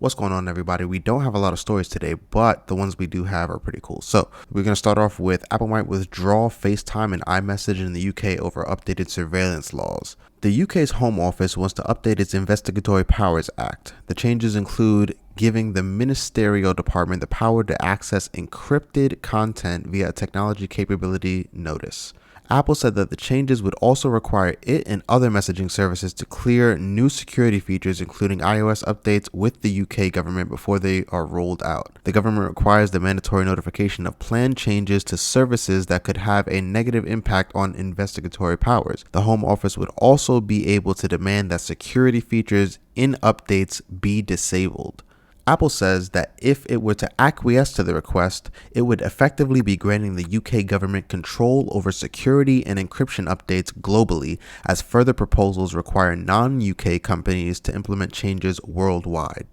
What's going on, everybody? We don't have a lot of stories today, but the ones we do have are pretty cool. So we're going to start off with Apple might withdraw FaceTime and iMessage in the UK over updated surveillance laws. The UK's Home Office wants to update its Investigatory Powers Act. The changes include giving the ministerial department the power to access encrypted content via a technology capability notice. Apple said that the changes would also require it and other messaging services to clear new security features, including iOS updates, with the UK government before they are rolled out. The government requires the mandatory notification of planned changes to services that could have a negative impact on investigatory powers. The Home Office would also be able to demand that security features in updates be disabled. Apple says that if it were to acquiesce to the request, it would effectively be granting the UK government control over security and encryption updates globally, as further proposals require non-UK companies to implement changes worldwide.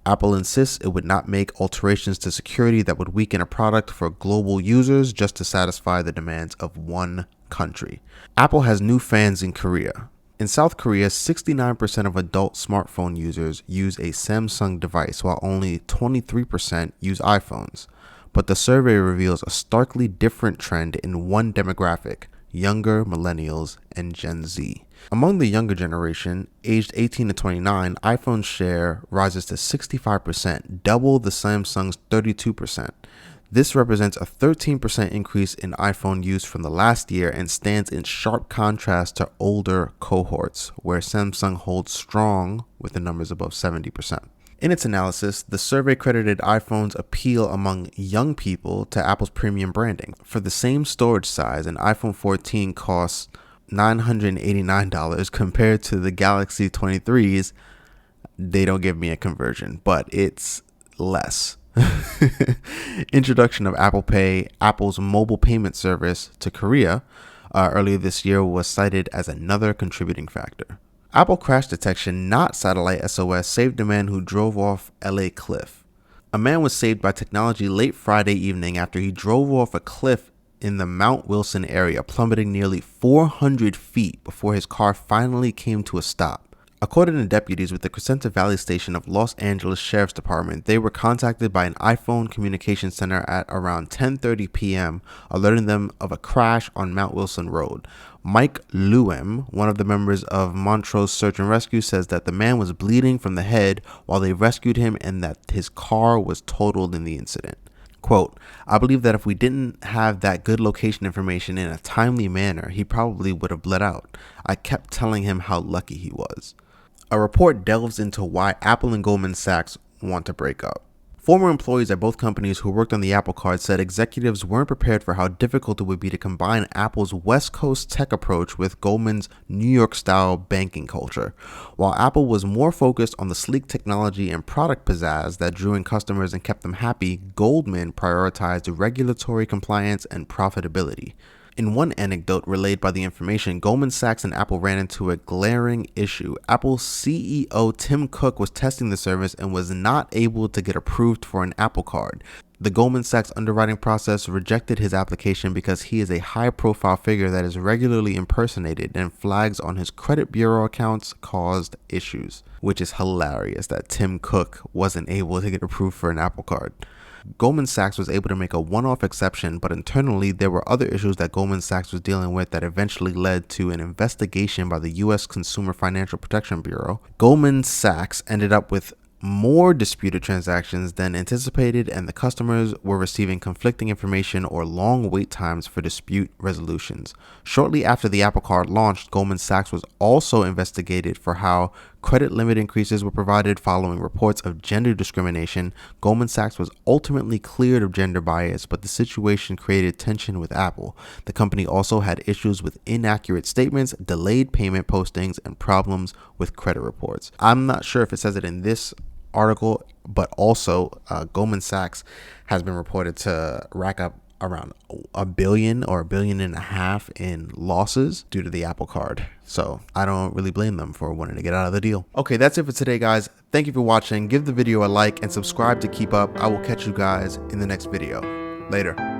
Apple insists it would not make alterations to security that would weaken a product for global users just to satisfy the demands of one country. Apple has new fans in Korea. In South Korea, 69% of adult smartphone users use a Samsung device, while only 23% use iPhones. But the survey reveals a starkly different trend in one demographic: younger millennials and Gen Z. Among the younger generation, aged 18 to 29, iPhone's share rises to 65%, double the Samsung's 32%. This represents a 13% increase in iPhone use from the last year and stands in sharp contrast to older cohorts, where Samsung holds strong with the numbers above 70%. In its analysis, the survey credited iPhone's appeal among young people to Apple's premium branding. For the same storage size, an iPhone 14 costs $989 compared to the Galaxy 23s. They don't give me a conversion, but it's less. Introduction of Apple Pay, Apple's mobile payment service, to Korea earlier this year was cited as another contributing factor. Apple crash detection, not satellite SOS, saved a man who drove off LA cliff. A man was saved by technology late Friday evening after he drove off a cliff in the Mount Wilson area, plummeting nearly 400 feet before his car finally came to a stop. According to deputies with the Crescenta Valley Station of Los Angeles Sheriff's Department, they were contacted by an iPhone communication center at around 10:30 p.m., alerting them of a crash on Mount Wilson Road. Mike Lewem, one of the members of Montrose Search and Rescue, says that the man was bleeding from the head while they rescued him and that his car was totaled in the incident. Quote, "I believe that if we didn't have that good location information in a timely manner, he probably would have bled out. I kept telling him how lucky he was." A report delves into why Apple and Goldman Sachs want to break up. Former employees at both companies who worked on the Apple Card said executives weren't prepared for how difficult it would be to combine Apple's West Coast tech approach with Goldman's New York-style banking culture. While Apple was more focused on the sleek technology and product pizzazz that drew in customers and kept them happy, Goldman prioritized regulatory compliance and profitability. In one anecdote relayed by The Information, Goldman Sachs and Apple ran into a glaring issue. Apple's CEO Tim Cook was testing the service and was not able to get approved for an Apple Card. The Goldman Sachs underwriting process rejected his application because he is a high-profile figure that is regularly impersonated, and flags on his credit bureau accounts caused issues, which is hilarious that Tim Cook wasn't able to get approved for an Apple Card. Goldman Sachs was able to make a one-off exception, but internally there were other issues that Goldman Sachs was dealing with that eventually led to an investigation by the U.S. Consumer Financial Protection Bureau. Goldman Sachs ended up with more disputed transactions than anticipated, and the customers were receiving conflicting information or long wait times for dispute resolutions. Shortly after the Apple Card launched, Goldman Sachs was also investigated for how credit limit increases were provided following reports of gender discrimination. Goldman Sachs was ultimately cleared of gender bias, but the situation created tension with Apple. The company also had issues with inaccurate statements, delayed payment postings, and problems with credit reports. I'm not sure if it says it in this article, but also Goldman Sachs has been reported to rack up around $1 billion or $1.5 billion in losses due to the Apple Card. So I don't really blame them for wanting to get out of the deal. Okay, that's it for today, guys. Thank you for watching. Give the video a like and subscribe to keep up. I will catch you guys in the next video. Later.